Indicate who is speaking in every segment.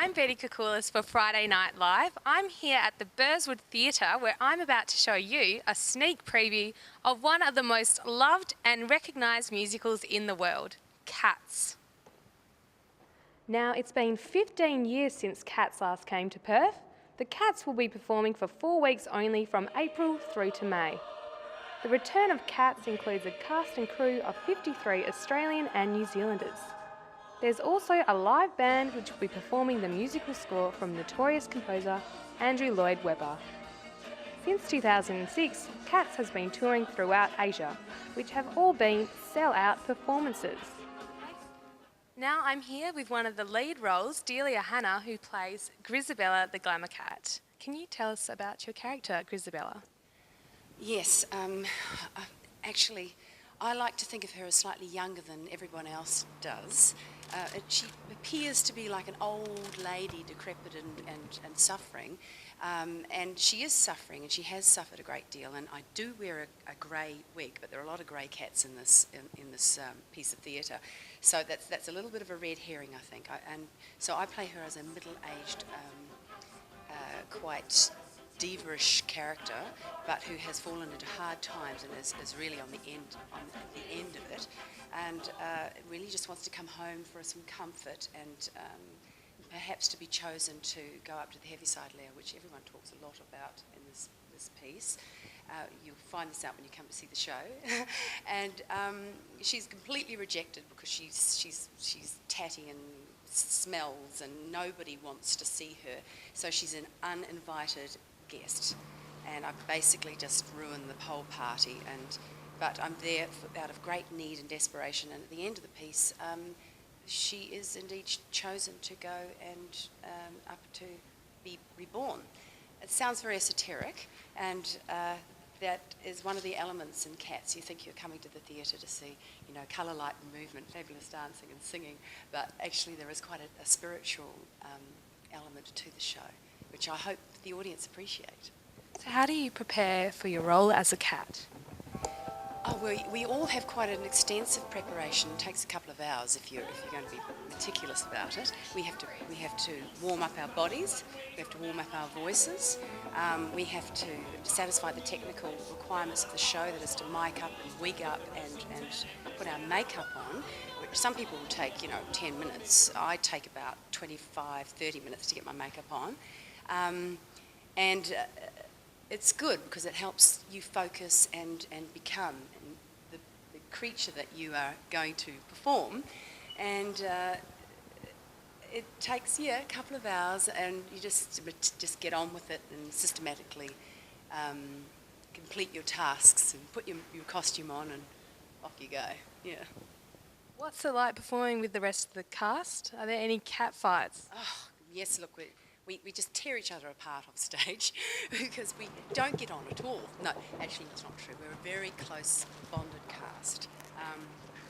Speaker 1: I'm Betty Koukoulas for Friday Night Live. I'm here at the Burswood Theatre where I'm about to show you a sneak preview of one of the most loved and recognised musicals in the world, Cats. Now, it's been 15 years since Cats last came to Perth. The Cats will be performing for 4 weeks only from April through to May. The return of Cats includes a cast and crew of 53 Australian and New Zealanders. There's also a live band which will be performing the musical score from notorious composer Andrew Lloyd Webber. Since 2006, Cats has been touring throughout Asia, which have all been sell-out performances. Now I'm here with one of the lead roles, Delia Hanna, who plays Grizabella the Glamour Cat. Can you tell us about your character, Grizabella?
Speaker 2: Yes, actually, I like to think of her as slightly younger than everyone else does. She appears to be like an old lady, decrepit and suffering, and she is suffering, and she has suffered a great deal. And I do wear a grey wig, but there are a lot of grey cats in this piece of theatre, so that's a little bit of a red herring, I think. So I play her as a middle-aged, quite diva-ish character, but who has fallen into hard times and is really on the end of it, and really just wants to come home for some comfort and perhaps to be chosen to go up to the Heaviside Layer, which everyone talks a lot about in this piece. You'll find this out when you come to see the show. And she's completely rejected because she's tatty and smells and nobody wants to see her, so she's an uninvited guest, and I've basically just ruined the whole party. But I'm there out of great need and desperation, and at the end of the piece, she is indeed chosen to go and up to be reborn. It sounds very esoteric, and that is one of the elements in Cats. You think you're coming to the theatre to see, colour, light and movement, fabulous dancing and singing, but actually there is quite a spiritual element to the show, which I hope the audience appreciate.
Speaker 1: So how do you prepare for your role as a cat?
Speaker 2: Oh, we all have quite an extensive preparation. It takes a couple of hours if you're going to be meticulous about it. We have to warm up our bodies. We have to warm up our voices. We have to satisfy the technical requirements of the show, that is to mic up and wig up and put our makeup on, which some people will take 10 minutes. I take about 25-30 minutes to get my makeup on. And it's good because it helps you focus and become the creature that you are going to perform. And it takes a couple of hours, and you just get on with it and systematically complete your tasks and put your costume on and off you go. Yeah.
Speaker 1: What's it like performing with the rest of the cast? Are there any cat fights?
Speaker 2: Oh, yes, look, we just tear each other apart off stage because we don't get on at all. No, actually that's not true. We're a very close bonded cast.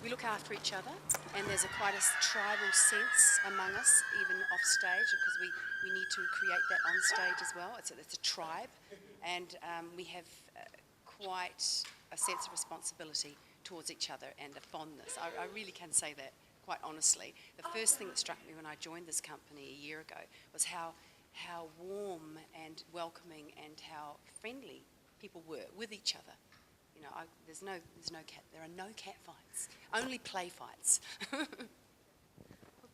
Speaker 2: We look after each other, and there's quite a tribal sense among us, even off stage, because we need to create that on stage as well. It's a tribe, and we have quite a sense of responsibility towards each other and a fondness. I really can say that quite honestly. The first thing that struck me when I joined this company a year ago was how warm and welcoming and how friendly people were with each other. There's no cat. There are no cat fights. Only play fights.
Speaker 1: Well,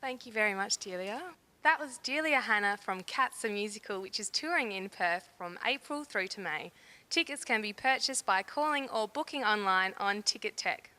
Speaker 1: thank you very much, Delia. That was Delia Hanna from Cats the Musical, which is touring in Perth from April through to May. Tickets can be purchased by calling or booking online on Ticketek.